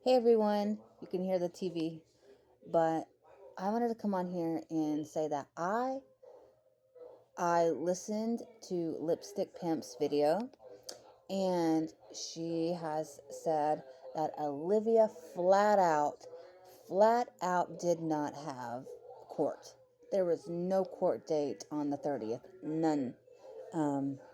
Hey everyone, you can hear the TV, but I wanted to come on here and say that I listened to Lipstick Pimp's video, and she has said that Olivia flat out did not have court. There was no court date on the 30th, none.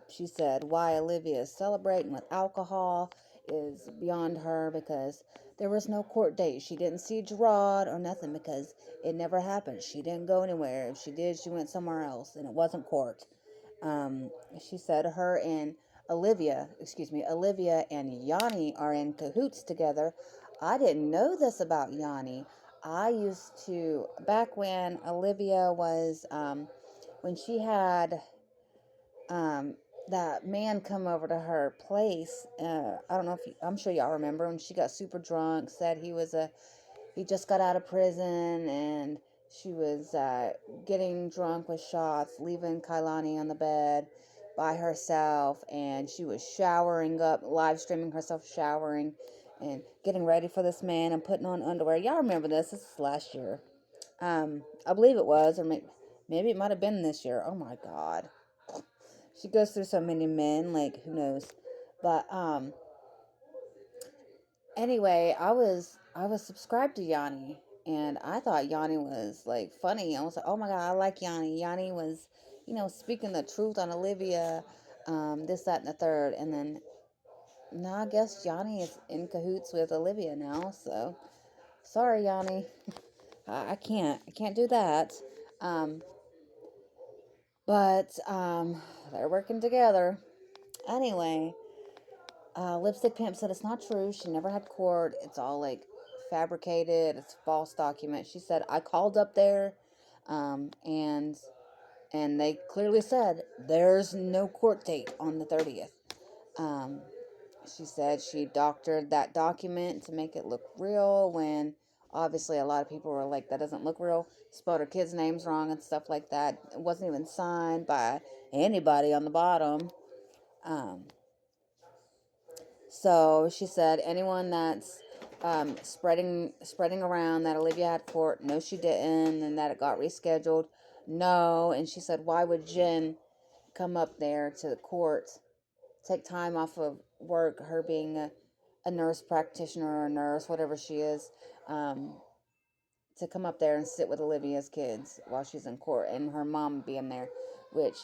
She said why Olivia is celebrating with alcohol is beyond her because there was no court date. She didn't see Gerard or nothing because it never happened. She didn't go anywhere. If she did, she went somewhere else, and it wasn't court. Um, she said her and Olivia and Yanni are in cahoots together. I didn't know this about Yanni. I used to, back when Olivia was, when she had um, that man come over to her place. I don't know if I'm sure y'all remember when she got super drunk, said he just got out of prison, and she was getting drunk with shots, leaving Kailani on the bed by herself, and she was showering up, live streaming herself showering and getting ready for this man and putting on underwear. Y'all remember this? This is last year. I believe it was, or maybe it might have been this year. Oh my God. She goes through so many men, like who knows. But anyway, I was subscribed to Yanni, and I thought Yanni was like funny. I was like, oh my God, I like Yanni. Yanni was, speaking the truth on Olivia, this, that, and the third. And then now I guess Yanni is in cahoots with Olivia now. So sorry, Yanni. I can't do that. Um, but they're working together. Anyway, Lipstick Pimp said it's not true. She never had court. It's all like fabricated. It's false document. She said I called up there, um, and and they clearly said there's no court date on the 30th. Um, she said she doctored that document to make it look real when obviously a lot of people were like that doesn't look real. Spelled her kids' names wrong and stuff like that. It wasn't even signed by anybody on the bottom. Um, So she said anyone that's spreading around that Olivia had court, no, she didn't, and that it got rescheduled, no. And she said, why would Jen come up there to the court, take time off of work, her being a nurse practitioner or a nurse, whatever she is, um, to come up there and sit with Olivia's kids while she's in court, and her mom being there, which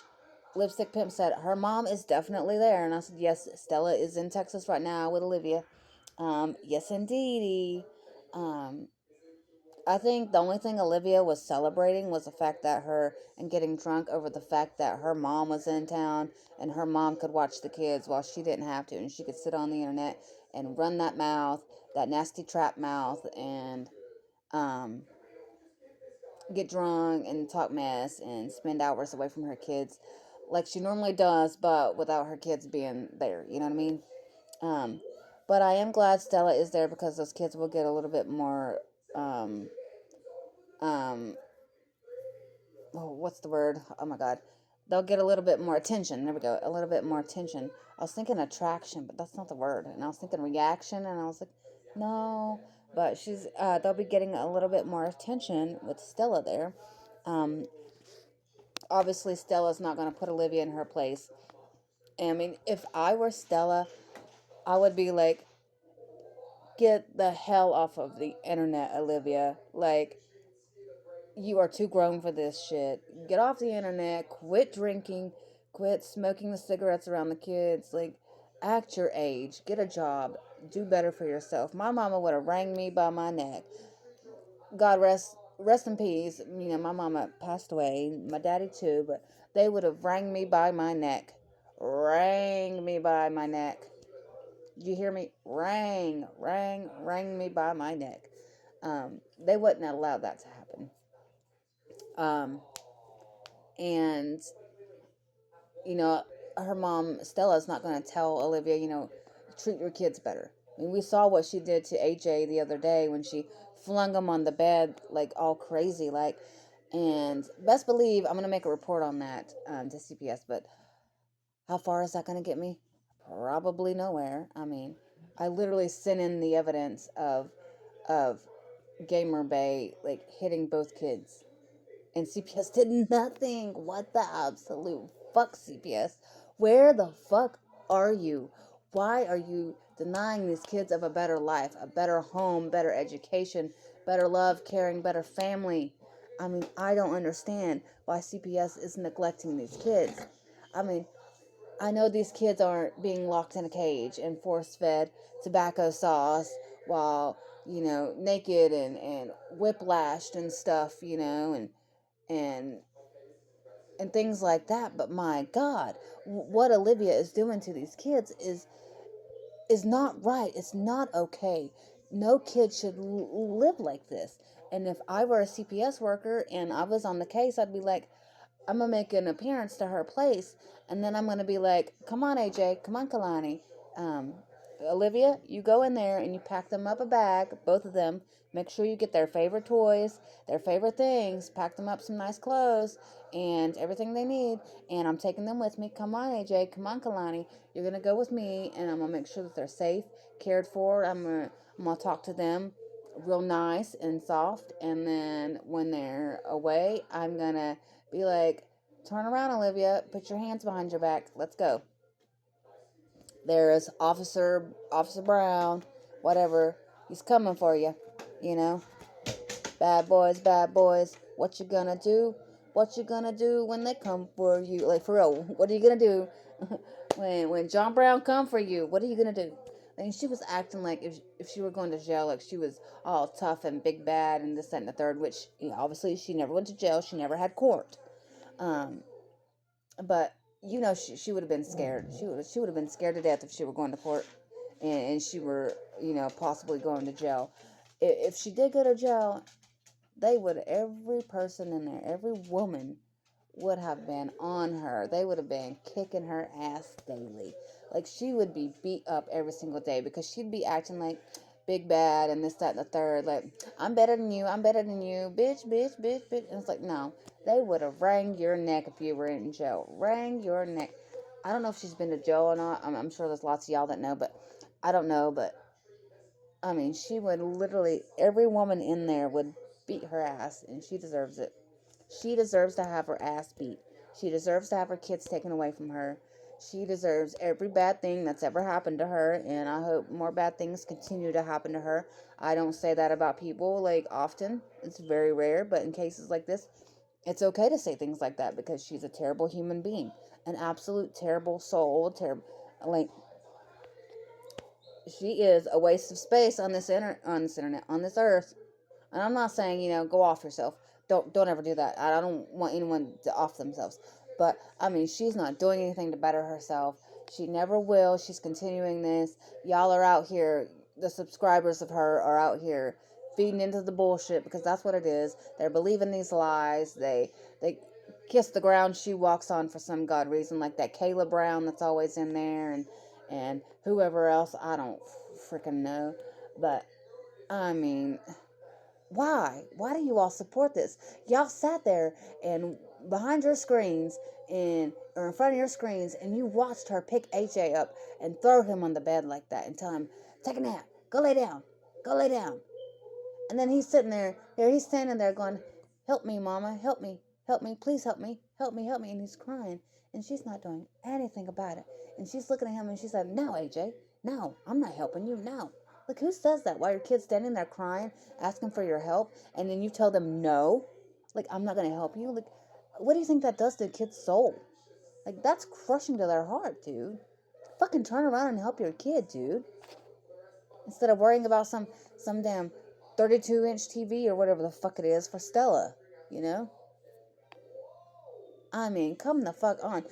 Lipstick Pimp said her mom is definitely there. And I said, yes, Stella is in Texas right now with Olivia. Yes, indeedy. Um, I think the only thing Olivia was celebrating was the fact that and getting drunk over the fact that her mom was in town and her mom could watch the kids while she didn't have to, and she could sit on the internet and run that mouth, that nasty trap mouth, and um, get drunk and talk mess and spend hours away from her kids like she normally does, but without her kids being there. You know what I mean? Um, but I am glad Stella is there because those kids will get a little bit more, um, um, oh, what's the word? Oh my God. They'll get a little bit more attention. There we go. A little bit more attention. I was thinking attraction, but that's not the word. And I was thinking reaction, and I was like, no. But they'll be getting a little bit more attention with Stella there. Um, Obviously Stella's not going to put Olivia in her place. I mean, if I were Stella, I would be like, get the hell off of the internet, Olivia. Like, you are too grown for this shit. Get off the internet, quit drinking, quit smoking the cigarettes around the kids. Like, act your age, get a job, do better for yourself. My mama would have rang me by my neck. God rest in peace. My mama passed away, my daddy too, but they would have rang me by my neck. Rang me by my neck. Did you hear me? Rang me by my neck. They wouldn't have allowed that to happen. Um, and you know, her mom Stella's not going to tell Olivia, treat your kids better. I mean, we saw what she did to AJ the other day when she flung him on the bed like all crazy, like. And best believe I'm gonna make a report on that to CPS. But how far is that gonna get me? Probably nowhere. I mean, I literally sent in the evidence of of Gamer Bay like hitting both kids, and CPS did nothing. What the absolute fuck, CPS? Where the fuck are you? Why are you denying these kids of a better life, a better home, better education, better love, caring, better family? I mean, I don't understand why CPS is neglecting these kids. I mean, I know these kids aren't being locked in a cage and force fed tobacco sauce while, naked and whiplashed and stuff, and and things like that. But my God, what Olivia is doing to these kids is not right. It's not okay. No kid should live like this. And if I were a CPS worker and I was on the case, I'd be like, I'm gonna make an appearance to her place, and then I'm gonna be like, "Come on, AJ, come on, Kalani, um, Olivia, you go in there and you pack them up a bag, both of them. Make sure you get their favorite toys, their favorite things. Pack them up some nice clothes and everything they need. And I'm taking them with me. Come on, AJ, come on, Kalani, you're gonna go with me, and I'm gonna make sure that they're safe, cared for. I'm gonna talk to them." Real nice and soft, and then when they're away, I'm gonna be like, "Turn around, Olivia. Put your hands behind your back. Let's go. There's Officer Brown, whatever. He's coming for you. You know, bad boys, bad boys. What you gonna do? What you gonna do when they come for you? Like, for real, what are you gonna do when John Brown come for you? What are you gonna do?" And she was acting like if she were going to jail, like she was all tough and big bad and this, that, and the third. Which, obviously she never went to jail. She never had court. Um, but she would have been scared. She would have been scared to death if she were going to court, and she were, possibly going to jail. If she did go to jail, they would, every person in there, every woman would have been on her. They would have been kicking her ass daily. Like, she would be beat up every single day because she'd be acting like big bad and this, that, and the third. Like, "I'm better than you. I'm better than you. Bitch, bitch, bitch, bitch." And it's like, no. They would have wrung your neck if you were in jail. Wrung your neck. I don't know if she's been to jail or not. I'm sure there's lots of y'all that know, but I don't know. But I mean, she would literally, every woman in there would beat her ass, and she deserves it. She deserves to have her ass beat. She deserves to have her kids taken away from her. She deserves every bad thing that's ever happened to her, and I hope more bad things continue to happen to her. I don't say that about people, like, often. It's very rare, but in cases like this, it's okay to say things like that because she's a terrible human being. An absolute terrible soul. Terrible. Like, she is a waste of space on this internet, on this earth. And I'm not saying, go off yourself. Don't ever do that. I don't want anyone to off themselves. But I mean, she's not doing anything to better herself. She never will. She's continuing this. Y'all are out here, the subscribers of her are out here feeding into the bullshit, because that's what it is. They're believing these lies. They kiss the ground she walks on for some god reason, like that Kayla Brown that's always in there, and whoever else, I don't freaking know. But I mean, why do you all support this? Y'all sat there and behind your screens, or in front of your screens, and you watched her pick AJ up and throw him on the bed like that and tell him, "Take a nap, go lay down, go lay down." And then he's sitting there, he's standing there going, "Help me, mama, help me, please help me, help me, help me." And he's crying, and she's not doing anything about it. And she's looking at him and she said, "No, AJ, no, I'm not helping you, no." Like, who says that while your kid's standing there crying, asking for your help, and then you tell them no? Like, "I'm not going to help you." Like, what do you think that does to a kid's soul? Like, that's crushing to their heart, dude. Fucking turn around and help your kid, dude. Instead of worrying about some damn 32-inch TV or whatever the fuck it is for Stella, you know? I mean, come the fuck on.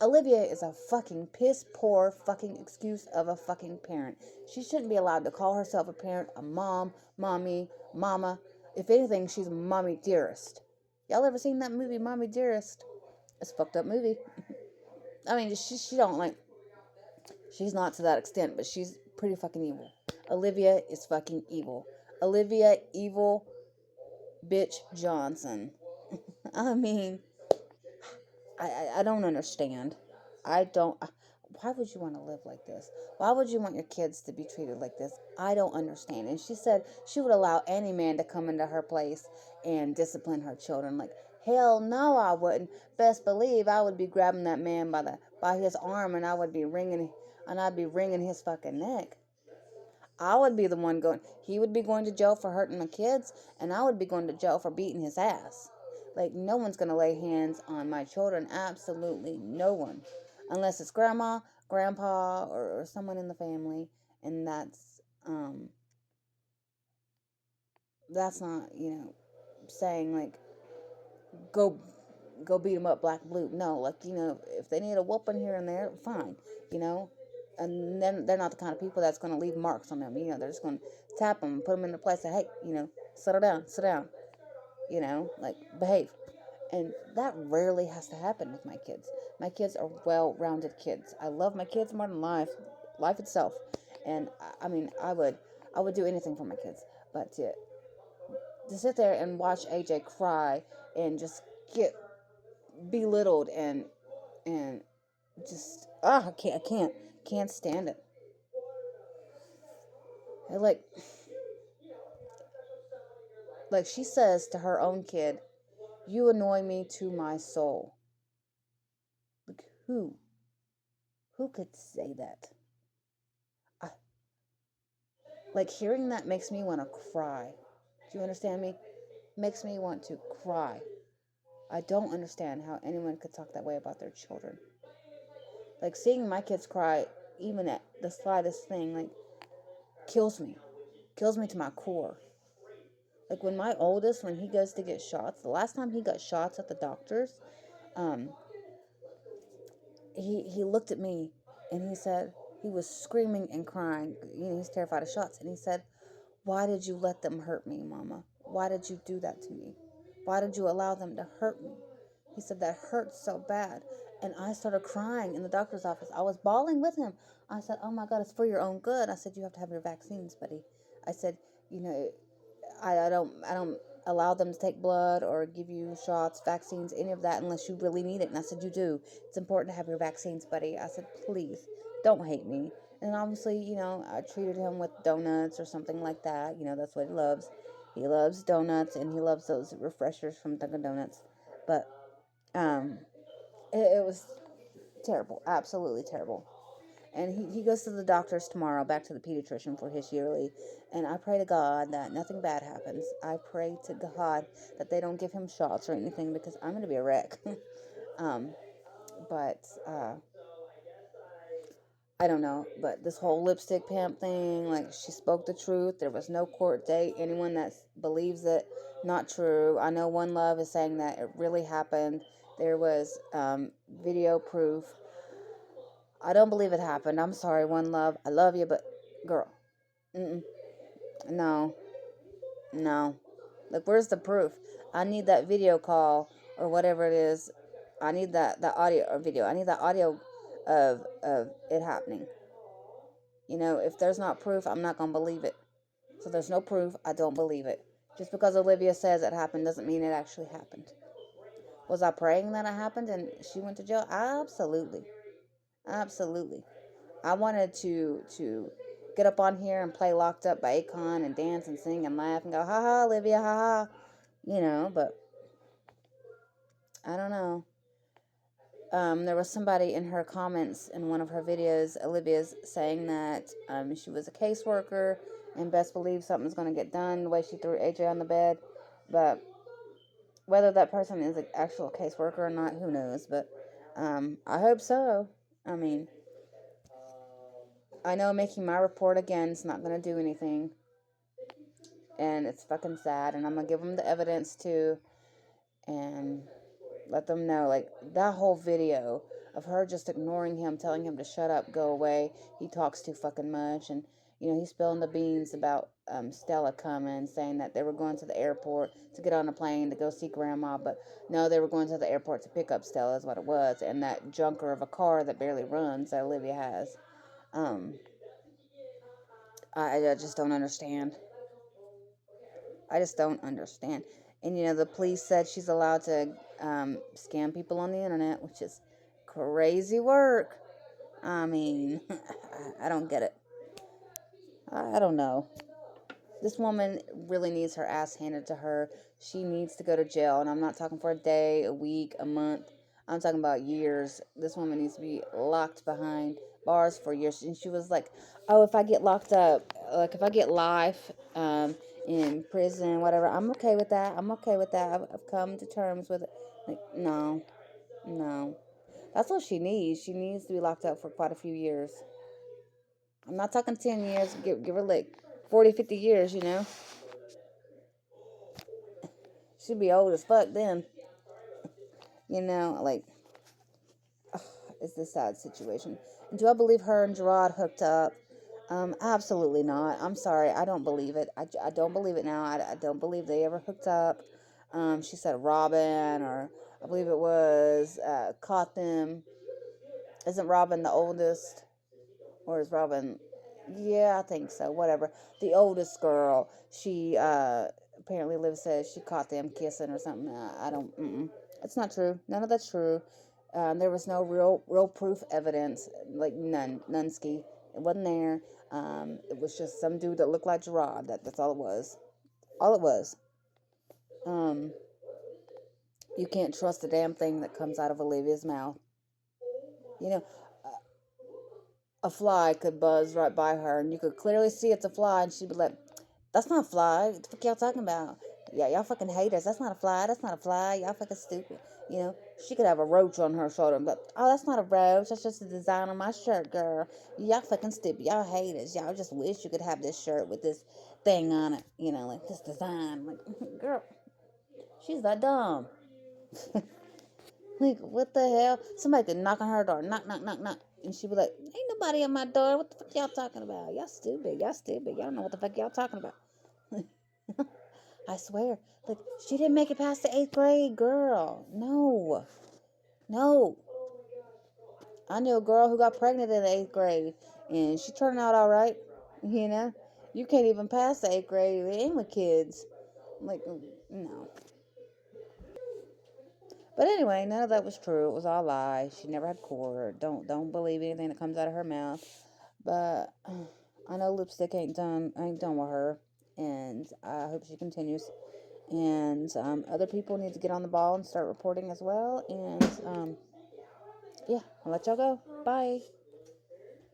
Olivia is a fucking piss poor fucking excuse of a fucking parent. She shouldn't be allowed to call herself a parent, a mom, mommy, mama. If anything, she's mommy dearest. Y'all ever seen that movie, Mommy Dearest? It's a fucked up movie. I mean, she don't like, she's not to that extent, but she's pretty fucking evil. Olivia is fucking evil. Olivia Evil Bitch Johnson. I mean, I don't understand. I don't. why would you want to live like this? Why would you want your kids to be treated like this? I don't understand. And she said she would allow any man to come into her place and discipline her children. Like, hell no, I wouldn't. Best believe I would be grabbing that man by his arm, and I'd be wringing his fucking neck. I would be the one going. He would be going to jail for hurting my kids, and I would be going to jail for beating his ass. Like, no one's gonna lay hands on my children. Absolutely no one, unless it's grandma, grandpa, or someone in the family, and that's not, saying like go beat them up black blue. No, like, if they need a whooping here and there, fine, you know. And then they're not the kind of people that's going to leave marks on them. They're just going to tap them, put them in their place, and say, hey, settle down, sit down, like, behave. And that rarely has to happen with my kids. My kids are well-rounded kids. I love my kids more than life itself. And I mean, I would do anything for my kids. But to sit there and watch AJ cry and just get belittled and just I can't stand it. And like she says to her own kid, "You annoy me to my soul." Like, who could say that? I, like, hearing that makes me want to cry. Do you understand me? Makes me want to cry. I don't understand how anyone could talk that way about their children. Like, seeing my kids cry, even at the slightest thing, like, kills me. Kills me to my core. Like, when my oldest, when he goes to get shots, the last time he got shots at the doctor's, um, he looked at me and he said, he was screaming and crying. He's terrified of shots. And he said, "Why did you let them hurt me, Mama? Why did you do that to me? Why did you allow them to hurt me?" He said, "That hurts so bad." And I started crying in the doctor's office. I was bawling with him. I said, "Oh my God, it's for your own good." I said, "You have to have your vaccines, buddy." I said, you know, I don't allow them to take blood or give you shots, vaccines, any of that unless you really need it. And I said, "You do. It's important to have your vaccines, buddy." I said, "Please don't hate me." And obviously, I treated him with donuts or something like that. That's what he loves. He loves donuts and he loves those refreshers from Dunkin' Donuts. But um, it was terrible, absolutely terrible. And he goes to the doctors tomorrow, back to the pediatrician for his yearly. And I pray to God that nothing bad happens. I pray to God that they don't give him shots or anything, because I'm going to be a wreck. um, but I don't know. But this whole lipstick pimp thing, like, she spoke the truth. There was no court date. Anyone that believes it, not true. I know One Love is saying that it really happened. There was video proof. I don't believe it happened. I'm sorry, One Love. I love you, but girl, mm-mm. No, no. Like, where's the proof? I need that video call or whatever it is. I need that audio or video. I need that audio of it happening. If there's not proof, I'm not gonna believe it. So there's no proof. I don't believe it. Just because Olivia says it happened doesn't mean it actually happened. Was I praying that it happened and she went to jail? Absolutely, absolutely. I wanted to get up on here and play Locked Up by Akon and dance and sing and laugh and go, ha ha, Olivia, ha ha. But I don't know. There was somebody in her comments in one of her videos, Olivia's, saying that she was a caseworker and best believe something's going to get done the way she threw AJ on the bed. But whether that person is an actual caseworker or not, who knows? But I hope so. I mean, I know making my report again is not going to do anything. And it's fucking sad. And I'm going to give them the evidence too. And let them know, like, that whole video of her just ignoring him, telling him to shut up, go away. He talks too fucking much. And, he's spilling the beans about Stella coming, saying that they were going to the airport to get on a plane to go see grandma. But no, they were going to the airport to pick up Stella is what it was. And that junker of a car that barely runs that Olivia has. I just don't understand. I just don't understand. And, the police said she's allowed to scam people on the internet, which is crazy work. I mean, I don't get it. I don't know. This woman really needs her ass handed to her. She needs to go to jail. And I'm not talking for a day, a week, a month. I'm talking about years. This woman needs to be locked behind bars for years. And she was like, oh, if I get locked up, like if I get life in prison, whatever, I'm okay with that. I'm okay with that. I've come to terms with it. Like, no, no. That's what she needs. She needs to be locked up for quite a few years. I'm not talking 10 years. Give her like 40, 50 years, you know? She'd be old as fuck then. You know, like, ugh, it's a sad situation. Do I believe her and Gerard hooked up? Absolutely not. I'm sorry. I don't believe it. I don't believe it now. I don't believe they ever hooked up. She said Robin, or I believe it was, caught them. Isn't Robin the oldest? Or is Robin? Yeah, I think so. Whatever. The oldest girl. She apparently Liv says she caught them kissing or something. I don't. Mm-mm. It's not true. None of that's true. There was no real proof evidence. Like none ski. It wasn't there. It was just some dude that looked like Gerard. That's all it was. All it was. Um, you can't trust a damn thing that comes out of Olivia's mouth. You know, a fly could buzz right by her, and you could clearly see it's a fly, and she'd be like, "That's not a fly. What the fuck y'all talking about? Yeah, y'all fucking haters. That's not a fly. That's not a fly. Y'all fucking stupid." You know, she could have a roach on her shoulder, but oh, that's not a roach. That's just a design on my shirt, girl. Y'all fucking stupid. Y'all haters. Y'all just wish you could have this shirt with this thing on it. You know, like this design. Like, girl, she's that dumb. Like, what the hell? Somebody could knock on her door. Knock, knock, knock, knock. And she'd be like, ain't nobody at my door. What the fuck y'all talking about? Y'all stupid. Y'all stupid. Y'all don't know what the fuck y'all talking about. I swear. Like, she didn't make it past the 8th grade, girl. No. No. I knew a girl who got pregnant in the 8th grade. And she turned out all right. You know? You can't even pass the 8th grade. They ain't with kids. Like, no. But anyway, none of that was true. It was all lies. She never had court. Don't believe anything that comes out of her mouth. But I know lipstick ain't done with her, and I hope she continues. And other people need to get on the ball and start reporting as well. And yeah, I'll let y'all go. Bye.